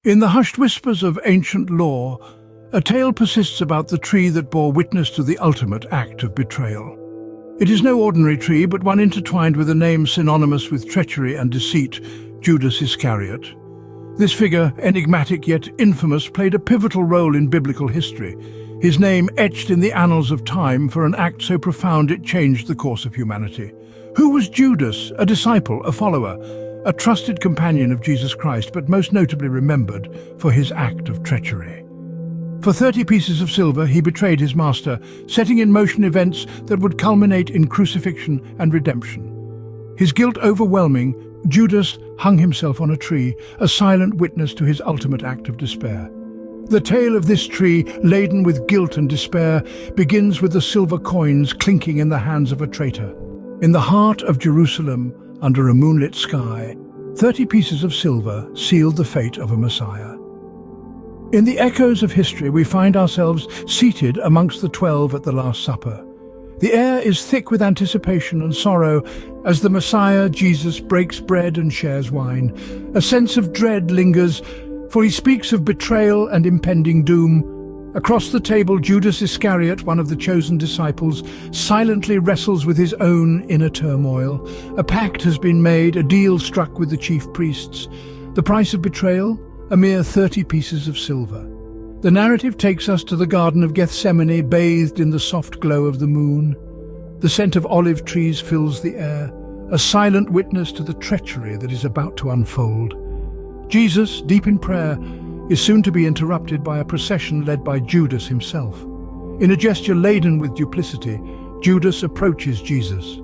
In the hushed whispers of ancient lore, a tale persists about the tree that bore witness to the ultimate act of betrayal. It is no ordinary tree, but one intertwined with a name synonymous with treachery and deceit, Judas Iscariot. This figure, enigmatic yet infamous, played a pivotal role in biblical history, his name etched in the annals of time for an act so profound it changed the course of humanity. Who was Judas? A disciple, a follower, a trusted companion of Jesus Christ, but most notably remembered for his act of treachery. For 30 pieces of silver, he betrayed his master, setting in motion events that would culminate in crucifixion and redemption. His guilt overwhelming, Judas hung himself on a tree, a silent witness to his ultimate act of despair. The tale of this tree, laden with guilt and despair, begins with the silver coins clinking in the hands of a traitor. In the heart of Jerusalem, under a moonlit sky, 30 pieces of silver sealed the fate of a Messiah. In the echoes of history, we find ourselves seated amongst the 12 at the Last Supper. The air is thick with anticipation and sorrow as the Messiah, Jesus, breaks bread and shares wine. A sense of dread lingers, for he speaks of betrayal and impending doom. Across the table, Judas Iscariot, one of the chosen disciples, silently wrestles with his own inner turmoil. A pact has been made, a deal struck with the chief priests. The price of betrayal? A mere 30 pieces of silver. The narrative takes us to the Garden of Gethsemane, bathed in the soft glow of the moon. The scent of olive trees fills the air, a silent witness to the treachery that is about to unfold. Jesus, deep in prayer, is soon to be interrupted by a procession led by Judas himself. In a gesture laden with duplicity, Judas approaches Jesus.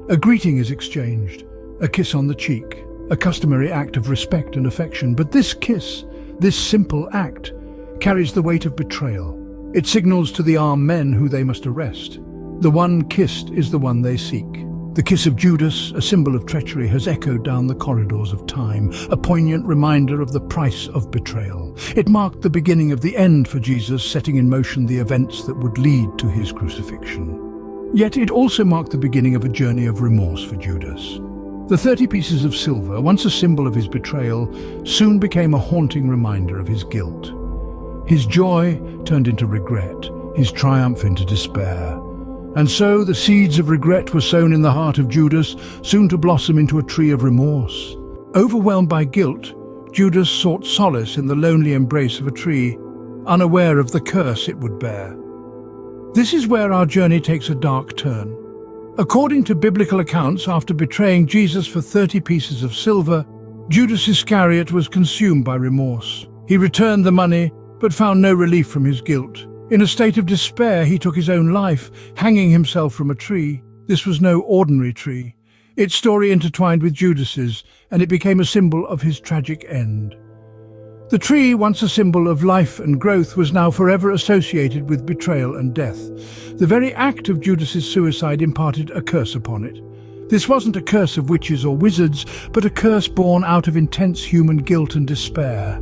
A greeting is exchanged, a kiss on the cheek, a customary act of respect and affection. But this kiss, this simple act, carries the weight of betrayal. It signals to the armed men who they must arrest. The one kissed is the one they seek. The kiss of Judas, a symbol of treachery, has echoed down the corridors of time, a poignant reminder of the price of betrayal. It marked the beginning of the end for Jesus, setting in motion the events that would lead to his crucifixion. Yet it also marked the beginning of a journey of remorse for Judas. The 30 pieces of silver, once a symbol of his betrayal, soon became a haunting reminder of his guilt. His joy turned into regret, his triumph into despair. And so the seeds of regret were sown in the heart of Judas, soon to blossom into a tree of remorse. Overwhelmed by guilt, Judas sought solace in the lonely embrace of a tree, unaware of the curse it would bear. This is where our journey takes a dark turn. According to biblical accounts, after betraying Jesus for 30 pieces of silver, Judas Iscariot was consumed by remorse. He returned the money, but found no relief from his guilt. In a state of despair, he took his own life, hanging himself from a tree. This was no ordinary tree. Its story intertwined with Judas's, and it became a symbol of his tragic end. The tree, once a symbol of life and growth, was now forever associated with betrayal and death. The very act of Judas's suicide imparted a curse upon it. This wasn't a curse of witches or wizards, but a curse born out of intense human guilt and despair.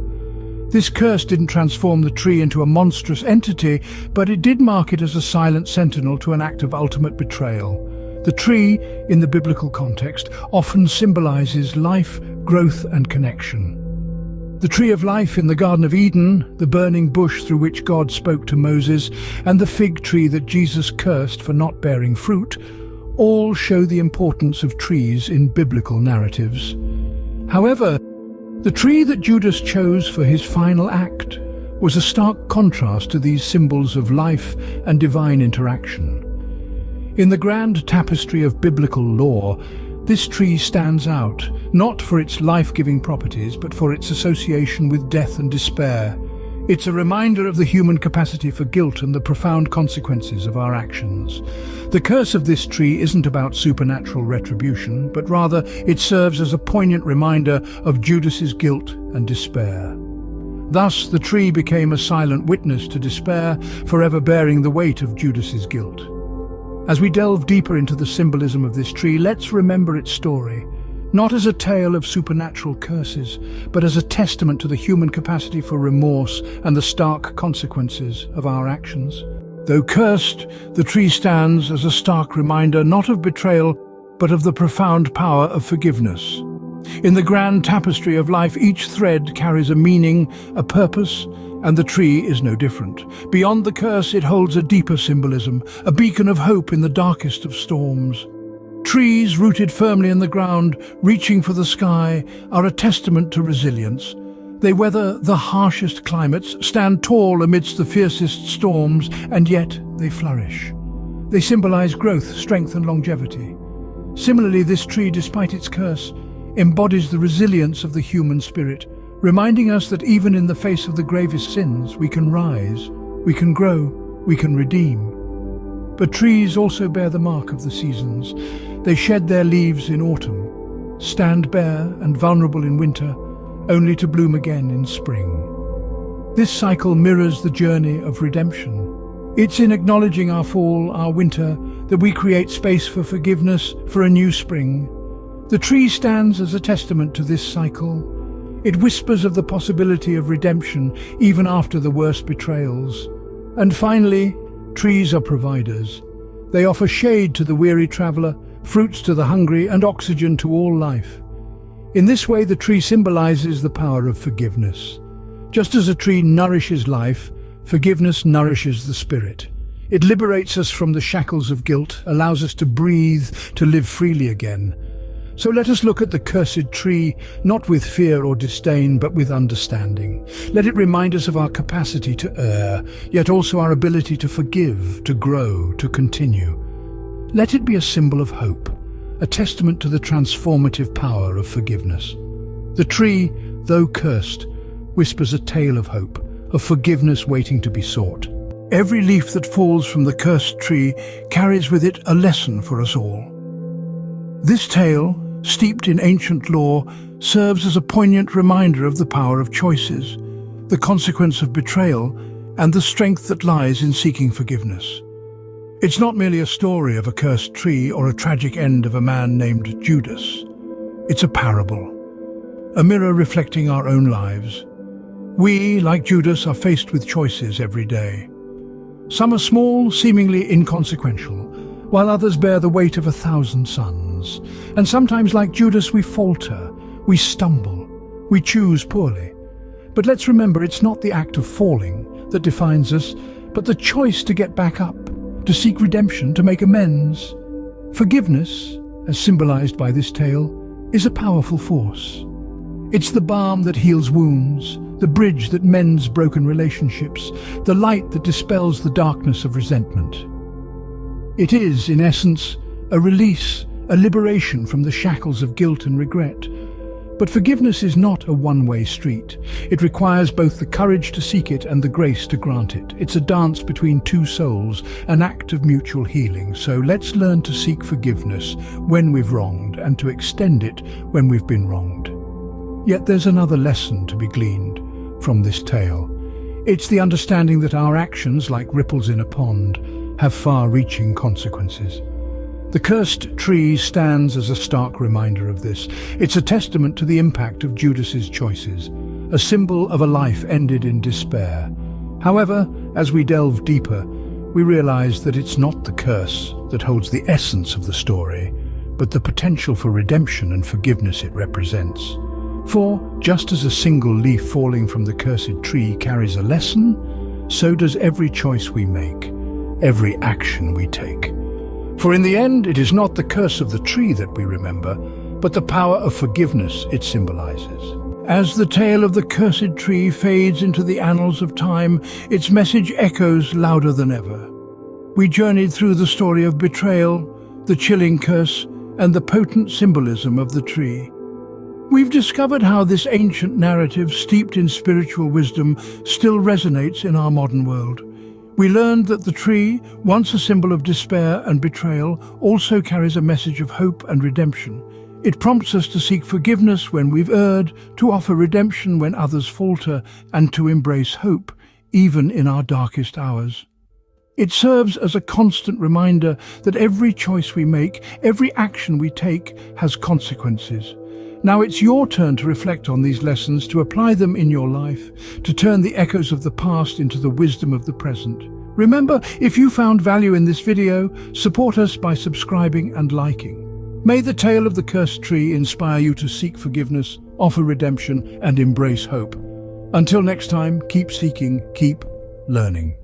This curse didn't transform the tree into a monstrous entity, but it did mark it as a silent sentinel to an act of ultimate betrayal. The tree, in the biblical context, often symbolizes life, growth, and connection. The tree of life in the Garden of Eden, the burning bush through which God spoke to Moses, and the fig tree that Jesus cursed for not bearing fruit, all show the importance of trees in biblical narratives. However, the tree that Judas chose for his final act was a stark contrast to these symbols of life and divine interaction. In the grand tapestry of biblical lore, this tree stands out, not for its life-giving properties, but for its association with death and despair. It's a reminder of the human capacity for guilt and the profound consequences of our actions. The curse of this tree isn't about supernatural retribution, but rather it serves as a poignant reminder of Judas's guilt and despair. Thus, the tree became a silent witness to despair, forever bearing the weight of Judas's guilt. As we delve deeper into the symbolism of this tree, let's remember its story, not as a tale of supernatural curses, but as a testament to the human capacity for remorse and the stark consequences of our actions. Though cursed, the tree stands as a stark reminder not of betrayal, but of the profound power of forgiveness. In the grand tapestry of life, each thread carries a meaning, a purpose, and the tree is no different. Beyond the curse, it holds a deeper symbolism, a beacon of hope in the darkest of storms. Trees rooted firmly in the ground, reaching for the sky, are a testament to resilience. They weather the harshest climates, stand tall amidst the fiercest storms, and yet they flourish. They symbolize growth, strength, and longevity. Similarly, this tree, despite its curse, embodies the resilience of the human spirit, reminding us that even in the face of the gravest sins, we can rise, we can grow, we can redeem. But trees also bear the mark of the seasons. They shed their leaves in autumn, stand bare and vulnerable in winter, only to bloom again in spring. This cycle mirrors the journey of redemption. It's in acknowledging our fall, our winter, that we create space for forgiveness, for a new spring. The tree stands as a testament to this cycle. It whispers of the possibility of redemption even after the worst betrayals. And finally, trees are providers. They offer shade to the weary traveler, fruits to the hungry, and oxygen to all life. In this way, the tree symbolizes the power of forgiveness. Just as a tree nourishes life, forgiveness nourishes the spirit. It liberates us from the shackles of guilt, allows us to breathe, to live freely again. So let us look at the cursed tree, not with fear or disdain, but with understanding. Let it remind us of our capacity to err, yet also our ability to forgive, to grow, to continue. Let it be a symbol of hope, a testament to the transformative power of forgiveness. The tree, though cursed, whispers a tale of hope, of forgiveness waiting to be sought. Every leaf that falls from the cursed tree carries with it a lesson for us all. This tale, steeped in ancient lore, serves as a poignant reminder of the power of choices, the consequence of betrayal, and the strength that lies in seeking forgiveness. It's not merely a story of a cursed tree or a tragic end of a man named Judas. It's a parable, a mirror reflecting our own lives. We, like Judas, are faced with choices every day. Some are small, seemingly inconsequential, while others bear the weight of 1,000 suns. And sometimes, like Judas, we falter, we stumble, we choose poorly. But let's remember, it's not the act of falling that defines us, but the choice to get back up, to seek redemption, to make amends. Forgiveness, as symbolized by this tale, is a powerful force. It's the balm that heals wounds, the bridge that mends broken relationships, the light that dispels the darkness of resentment. It is, in essence, a release, a liberation from the shackles of guilt and regret. But forgiveness is not a one-way street. It requires both the courage to seek it and the grace to grant it. It's a dance between two souls, an act of mutual healing. So let's learn to seek forgiveness when we've wronged and to extend it when we've been wronged. Yet there's another lesson to be gleaned from this tale. It's the understanding that our actions, like ripples in a pond, have far-reaching consequences. The cursed tree stands as a stark reminder of this. It's a testament to the impact of Judas's choices, a symbol of a life ended in despair. However, as we delve deeper, we realize that it's not the curse that holds the essence of the story, but the potential for redemption and forgiveness it represents. For, just as a single leaf falling from the cursed tree carries a lesson, so does every choice we make, every action we take. For in the end, it is not the curse of the tree that we remember, but the power of forgiveness it symbolizes. As the tale of the cursed tree fades into the annals of time, its message echoes louder than ever. We journeyed through the story of betrayal, the chilling curse, and the potent symbolism of the tree. We've discovered how this ancient narrative, steeped in spiritual wisdom, still resonates in our modern world. We learned that the tree, once a symbol of despair and betrayal, also carries a message of hope and redemption. It prompts us to seek forgiveness when we've erred, to offer redemption when others falter, and to embrace hope, even in our darkest hours. It serves as a constant reminder that every choice we make, every action we take, has consequences. Now it's your turn to reflect on these lessons, to apply them in your life, to turn the echoes of the past into the wisdom of the present. Remember, if you found value in this video, support us by subscribing and liking. May the tale of the cursed tree inspire you to seek forgiveness, offer redemption, and embrace hope. Until next time, keep seeking, keep learning.